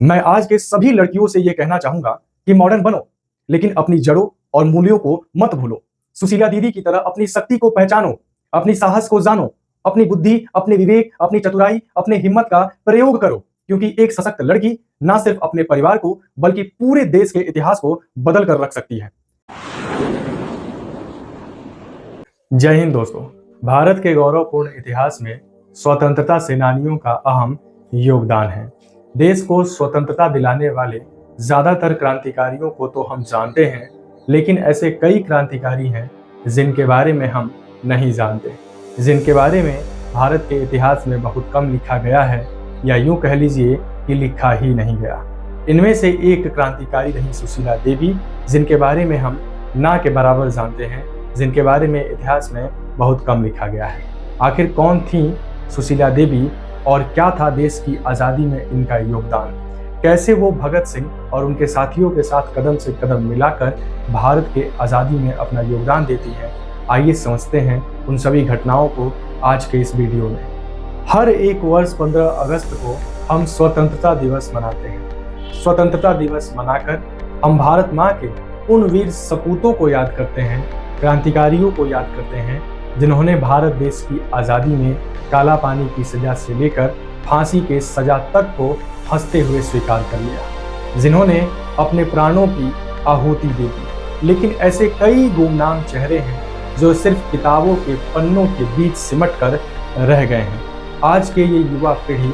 मैं आज के सभी लड़कियों से यह कहना चाहूंगा कि मॉडर्न बनो, लेकिन अपनी जड़ों और मूल्यों को मत भूलो। सुशीला दीदी की तरह अपनी शक्ति को पहचानो, अपनी साहस को जानो, अपनी बुद्धि, अपने विवेक, अपनी चतुराई, अपने हिम्मत का प्रयोग करो, क्योंकि एक सशक्त लड़की ना सिर्फ अपने परिवार को बल्कि पूरे देश के इतिहास को बदल कर रख सकती है। जय हिंद दोस्तों। भारत के गौरवपूर्ण इतिहास में स्वतंत्रता सेनानियों का अहम योगदान है। देश को स्वतंत्रता दिलाने वाले ज्यादातर क्रांतिकारियों को तो हम जानते हैं, लेकिन ऐसे कई क्रांतिकारी हैं जिनके बारे में हम नहीं जानते, जिनके बारे में भारत के इतिहास में बहुत कम लिखा गया है, या यूं कह लीजिए कि लिखा ही नहीं गया। इनमें से एक क्रांतिकारी रही सुशीला देवी, जिनके बारे में हम ना के बराबर जानते हैं, जिनके बारे में इतिहास में बहुत कम लिखा गया है। आखिर कौन थी सुशीला देवी और क्या था देश की आज़ादी में इनका योगदान? कैसे वो भगत सिंह और उनके साथियों के साथ कदम से कदम मिलाकर भारत के आज़ादी में अपना योगदान देती है? आइए समझते हैं उन सभी घटनाओं को आज के इस वीडियो में। हर एक वर्ष 15 अगस्त को हम स्वतंत्रता दिवस मनाते हैं। स्वतंत्रता दिवस मनाकर हम भारत माँ के उन वीर सपूतों को याद करते हैं, क्रांतिकारियों को याद करते हैं, जिन्होंने भारत देश की आज़ादी में काला पानी की सजा से लेकर फांसी के सजा तक को हंसते हुए स्वीकार कर लिया, जिन्होंने अपने प्राणों की आहुति दे दी। लेकिन ऐसे कई गुमनाम चेहरे हैं जो सिर्फ किताबों के पन्नों के बीच सिमट कर रह गए हैं। आज के ये युवा पीढ़ी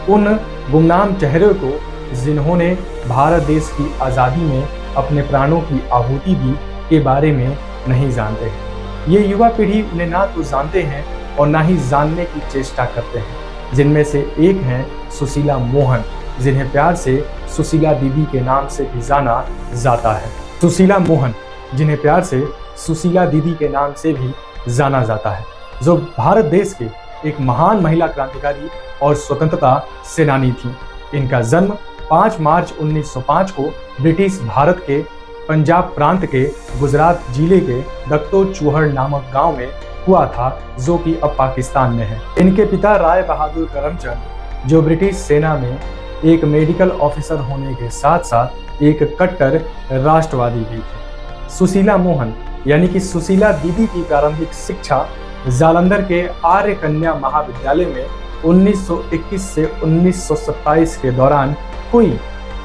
उन गुमनाम चेहरों को, जिन्होंने भारत देश की आज़ादी में अपने प्राणों की आहुति दी, के बारे में नहीं जानते हैं। ये युवा पीढ़ी उन्हें ना तो जानते हैं और ना ही जानने की चेष्टा करते हैं, जिनमें से एक हैं सुशीला मोहन, जिन्हें प्यार से सुशीला दीदी के नाम से भी जाना जाता है। सुशीला मोहन, जिन्हें प्यार से सुशीला दीदी के नाम से भी जाना जाता है, जो भारत देश के एक महान महिला क्रांतिकारी और स्वतंत्रता सेनानी थी। इनका जन्म 5 मार्च 1905 को ब्रिटिश भारत के पंजाब प्रांत के गुजरात जिले के दक्तो चूहड़ नामक गांव में हुआ था, जो कि अब पाकिस्तान में है। इनके पिता राय बहादुर करमचंद, जो ब्रिटिश सेना में एक मेडिकल ऑफिसर होने के साथ साथ एक कट्टर राष्ट्रवादी भी थे। सुशीला मोहन यानी कि सुशीला दीदी की प्रारंभिक शिक्षा जालंधर के आर्य कन्या महाविद्यालय में 1921 से 1927 के दौरान हुई।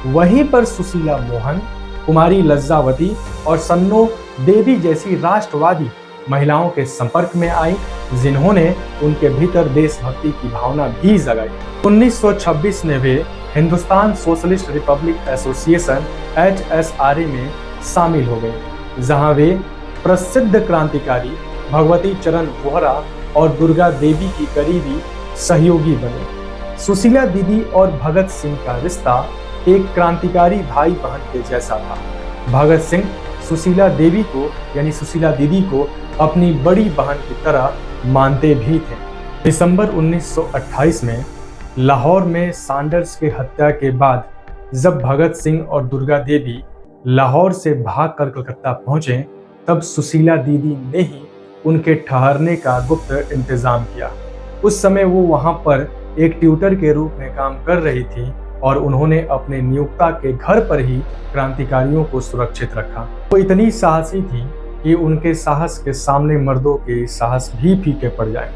वहीं पर सुशीला मोहन कुमारी लज्जावती और सन्नो देवी जैसी राष्ट्रवादी महिलाओं के संपर्क में आई, जिन्होंने उनके भीतर देशभक्ति की भावना भी जगाई। 1926 में वे Hindustan Socialist Republic Association HSRA में शामिल हो गए, जहां वे प्रसिद्ध क्रांतिकारी भगवती चरण वोहरा और दुर्गा देवी की करीबी सहयोगी बने। सुशीला दीदी और भगत सिंह का रिश्ता एक क्रांतिकारी भाई बहन के जैसा था। भगत सिंह सुशीला देवी को यानी सुशीला दीदी को अपनी बड़ी बहन की तरह मानते भी थे। दिसंबर 1928 में लाहौर में सैंडर्स के हत्या के बाद जब भगत सिंह और दुर्गा देवी लाहौर से भागकर कलकत्ता पहुंचे, तब सुशीला दीदी ने ही उनके ठहरने का गुप्त इंतजाम किया। उस समय वो वहां पर एक ट्यूटर के रूप में काम कर रही थी और उन्होंने अपने नियोक्ता के घर पर ही क्रांतिकारियों को सुरक्षित रखा। वो इतनी साहसी थी कि उनके साहस के सामने मर्दों के साहस भी फीके पड़ जाए।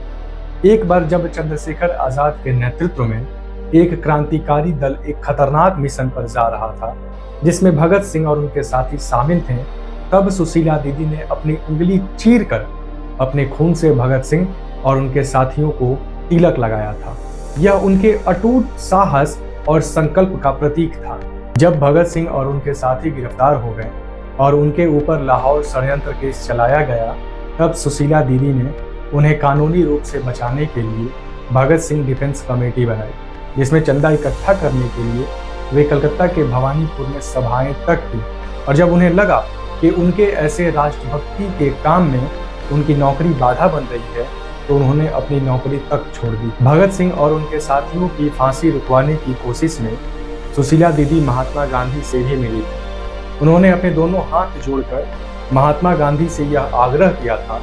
एक बार जब चंद्रशेखर आजाद के नेतृत्व में एक क्रांतिकारी दल एक खतरनाक मिशन पर जा रहा था, जिसमें भगत सिंह और उनके साथी शामिल थे, तब सुशीला दीदी ने अपनी उंगली चीरकर अपने खून से भगत सिंह और उनके साथियों को तिलक लगाया था। यह उनके अटूट साहस और संकल्प का प्रतीक था। जब भगत सिंह और उनके साथी गिरफ्तार हो गए और उनके ऊपर लाहौर षड्यंत्र केस चलाया गया, तब सुशीला दीदी ने उन्हें कानूनी रूप से बचाने के लिए भगत सिंह डिफेंस कमेटी बनाई, जिसमें चंदा इकट्ठा करने के लिए वे कलकत्ता के भवानीपुर में सभाएं तक की। और जब उन्हें लगा कि उनके ऐसे राष्ट्रभक्ति के काम में उनकी नौकरी बाधा बन रही है, तो उन्होंने अपनी नौकरी तक छोड़ दी। भगत सिंह और उनके साथियों की फांसी रुकवाने की कोशिश में सुशीला दीदी महात्मा गांधी से भी मिली थी। उन्होंने अपने दोनों हाथ जोड़कर महात्मा गांधी से यह आग्रह किया था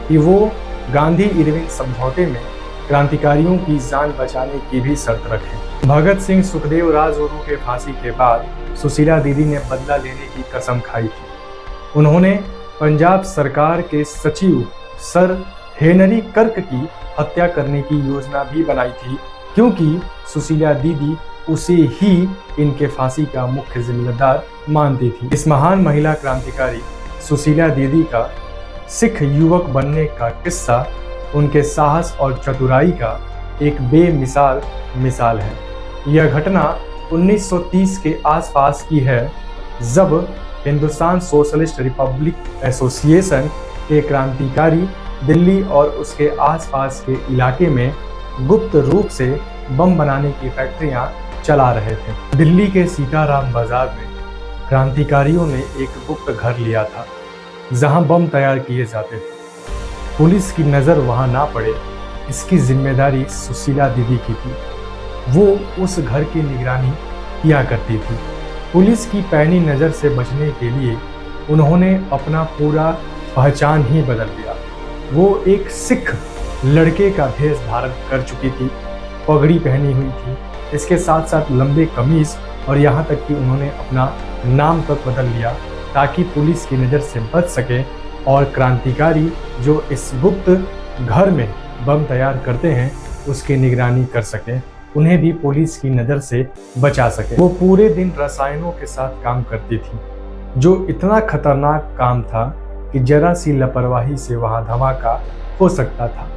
कि वो गांधी इरविन समझौते में क्रांतिकारियों की जान बचाने की भी शर्त रखें। भगत सिंह, सुखदेव, राजगुरु के फांसी के बाद सुशीला दीदी ने बदला लेने की कसम खाई थी। उन्होंने पंजाब सरकार के सचिव सर हेनरी कर्क की हत्या करने की योजना भी बनाई थी, क्योंकि सुशीला दीदी उसे ही इनके फांसी का मुख्य जिम्मेदार मानती थी। इस महान महिला क्रांतिकारी सुशीला दीदी का सिख युवक बनने का किस्सा उनके साहस और चतुराई का एक बेमिसाल मिसाल है। यह घटना 1930 के आसपास की है, जब हिंदुस्तान सोशलिस्ट रिपब्लिक एसोसिएशन के क्रांतिकारी दिल्ली और उसके आसपास के इलाके में गुप्त रूप से बम बनाने की फैक्ट्रियां चला रहे थे। दिल्ली के सीताराम बाजार में क्रांतिकारियों ने एक गुप्त घर लिया था, जहां बम तैयार किए जाते थे। पुलिस की नज़र वहां ना पड़े, इसकी जिम्मेदारी सुशीला दीदी की थी। वो उस घर की निगरानी किया करती थी। पुलिस की पैनी नज़र से बचने के लिए उन्होंने अपना पूरा पहचान ही बदल दिया। वो एक सिख लड़के का भेष धारण कर चुकी थी, पगड़ी पहनी हुई थी, इसके साथ साथ लंबे कमीज, और यहाँ तक कि उन्होंने अपना नाम तक बदल लिया ताकि पुलिस की नज़र से बच सके और क्रांतिकारी जो इस गुप्त घर में बम तैयार करते हैं उसकी निगरानी कर सके, उन्हें भी पुलिस की नज़र से बचा सके। वो पूरे दिन रसायनों के साथ काम करती थी, जो इतना खतरनाक काम था कि जरा सी लापरवाही से वहाँ धमाका हो सकता था।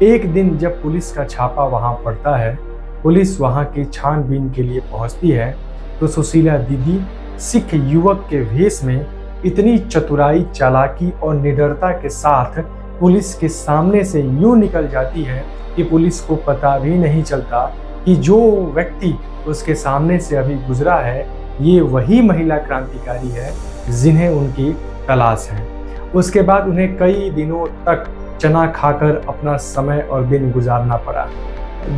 एक दिन जब पुलिस का छापा वहाँ पड़ता है, पुलिस वहाँ की छानबीन के लिए पहुँचती है, तो सुशीला दीदी सिख युवक के भेष में इतनी चतुराई, चालाकी और निडरता के साथ पुलिस के सामने से यूं निकल जाती है कि पुलिस को पता भी नहीं चलता कि जो व्यक्ति उसके सामने से अभी गुजरा है ये वही महिला क्रांतिकारी है जिन्हें उनकी तलाश है। उसके बाद उन्हें कई दिनों तक चना खाकर अपना समय और दिन गुजारना पड़ा,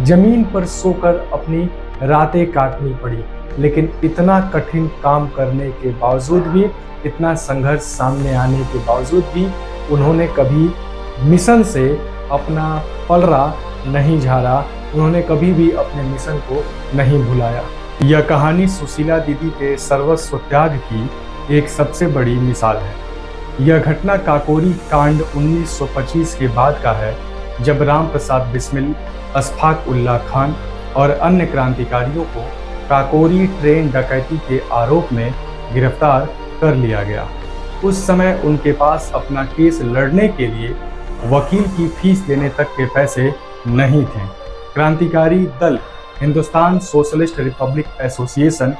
जमीन पर सोकर अपनी रातें काटनी पड़ी। लेकिन इतना कठिन काम करने के बावजूद भी, इतना संघर्ष सामने आने के बावजूद भी उन्होंने कभी मिशन से अपना पलड़ा नहीं झाड़ा, उन्होंने कभी भी अपने मिशन को नहीं भुलाया। यह कहानी सुशीला दीदी के सर्वस्व त्याग की एक सबसे बड़ी मिसाल है। यह घटना काकोरी कांड 1925 के बाद का है, जब राम प्रसाद बिस्मिल, अशफाक उल्लाह खान और अन्य क्रांतिकारियों को काकोरी ट्रेन डकैती के आरोप में गिरफ्तार कर लिया गया। उस समय उनके पास अपना केस लड़ने के लिए वकील की फीस देने तक के पैसे नहीं थे। क्रांतिकारी दल Hindustan Socialist Republic Association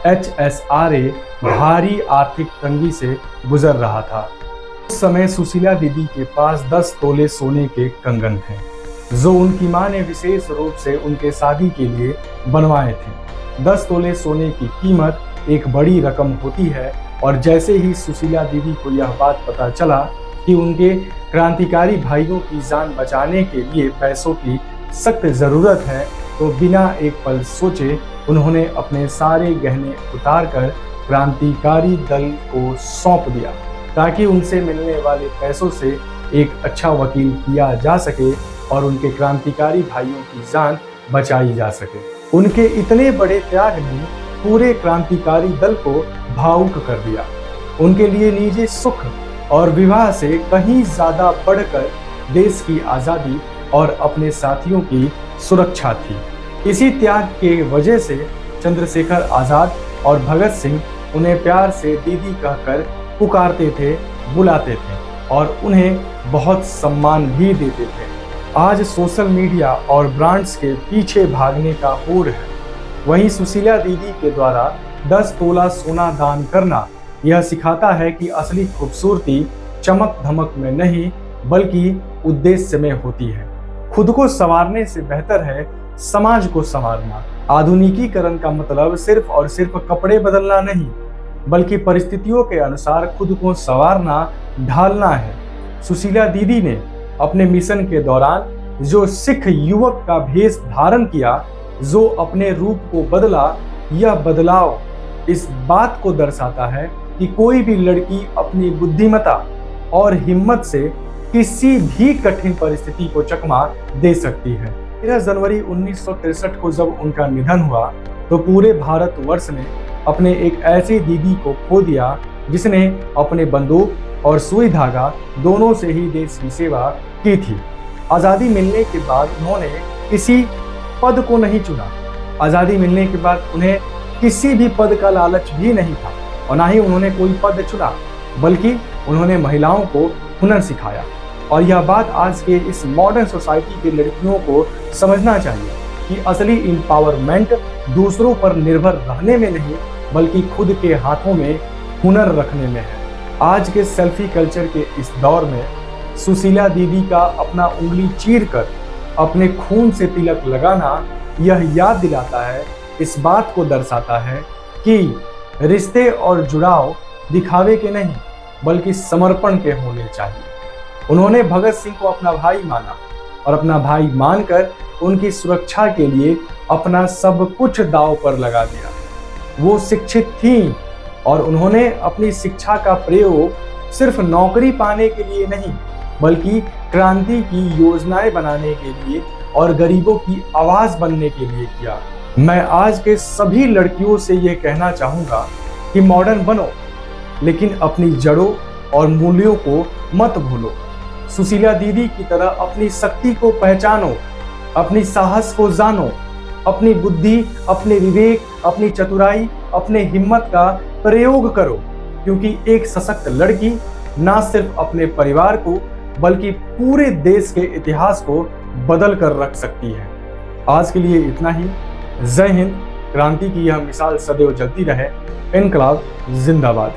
HSRA भारी आर्थिक तंगी से गुजर रहा था। उस समय सुशीला दीदी के पास 10 तोले सोने के कंगन थे, जो उनकी मां ने विशेष रूप से उनके शादी के लिए बनवाए थे। 10 तोले सोने की कीमत एक बड़ी रकम होती है, और जैसे ही सुशीला दीदी को यह बात पता चला कि उनके क्रांतिकारी भाइयों की जान बचाने के लिए पैसों की सख्त ज़रूरत है, तो बिना एक पल सोचे उन्होंने अपने सारे गहने उतारकर क्रांतिकारी दल को सौंप दिया, ताकि उनसे मिलने वाले पैसों से एक अच्छा वकील किया जा सके और उनके क्रांतिकारी भाइयों की जान बचाई जा सके। उनके इतने बड़े त्याग ने पूरे क्रांतिकारी दल को भावुक कर दिया। उनके लिए निजी सुख और विवाह से कहीं ज्यादा बढ़कर देश की आज़ादी और अपने साथियों की सुरक्षा थी। इसी त्याग के वजह से चंद्रशेखर आज़ाद और भगत सिंह उन्हें प्यार से दीदी कहकर पुकारते थे, बुलाते थे और उन्हें बहुत सम्मान भी देते थे। आज सोशल मीडिया और ब्रांड्स के पीछे भागने का होड़ है, वहीं सुशीला दीदी के द्वारा 10 तोला सोना दान करना यह सिखाता है कि असली खूबसूरती चमक धमक में नहीं बल्कि उद्देश्य में होती है। खुद को संवारने से बेहतर है समाज को संवारना। आधुनिकीकरण का मतलब सिर्फ और सिर्फ कपड़े बदलना नहीं, बल्कि परिस्थितियों के अनुसार खुद को संवारना, ढालना है। सुशीला दीदी ने अपने मिशन के दौरान जो सिख युवक का भेष धारण किया, जो अपने रूप को बदला, यह बदलाव इस बात को दर्शाता है कि कोई भी लड़की अपनी बुद्धिमत्ता और हिम्मत से किसी भी कठिन परिस्थिति को चकमा दे सकती है। 13 जनवरी 1963 को जब उनका निधन हुआ तो पूरे भारतवर्ष ने अपने एक ऐसी दीदी को खो दिया जिसने अपने बंदूक और सुई धागा दोनों से ही देश की सेवा की थी। आज़ादी मिलने के बाद उन्होंने किसी पद को नहीं चुना। आज़ादी मिलने के बाद उन्हें किसी भी पद का लालच भी नहीं था और ना ही उन्होंने कोई पद चुना, बल्कि उन्होंने महिलाओं को हुनर सिखाया। और यह बात आज के इस मॉडर्न सोसाइटी की लड़कियों को समझना चाहिए कि असली एम्पावरमेंट दूसरों पर निर्भर रहने में नहीं, बल्कि खुद के हाथों में हुनर रखने में है। आज के सेल्फी कल्चर के इस दौर में सुशीला दीदी का अपना उंगली चीर कर अपने खून से तिलक लगाना यह याद दिलाता है, इस बात को दर्शाता है कि रिश्ते और जुड़ाव दिखावे के नहीं बल्कि समर्पण के होने चाहिए। उन्होंने भगत सिंह को अपना भाई माना और अपना भाई मानकर उनकी सुरक्षा के लिए अपना सब कुछ दांव पर लगा दिया। वो शिक्षित थीं और उन्होंने अपनी शिक्षा का प्रयोग सिर्फ नौकरी पाने के लिए नहीं, बल्कि क्रांति की योजनाएं बनाने के लिए और गरीबों की आवाज बनने के लिए किया। मैं आज के सभी लड़कियों से ये कहना चाहूँगा कि मॉडर्न बनो, लेकिन अपनी जड़ों और मूल्यों को मत भूलो। सुशीला दीदी की तरह अपनी शक्ति को पहचानो, अपनी साहस को जानो, अपनी बुद्धि, अपने विवेक, अपनी चतुराई, अपने हिम्मत का प्रयोग करो, क्योंकि एक सशक्त लड़की ना सिर्फ अपने परिवार को बल्कि पूरे देश के इतिहास को बदल कर रख सकती है। आज के लिए इतना ही। जय हिंद। क्रांति की यह मिसाल सदैव जलती रहे। इनकलाब जिंदाबाद।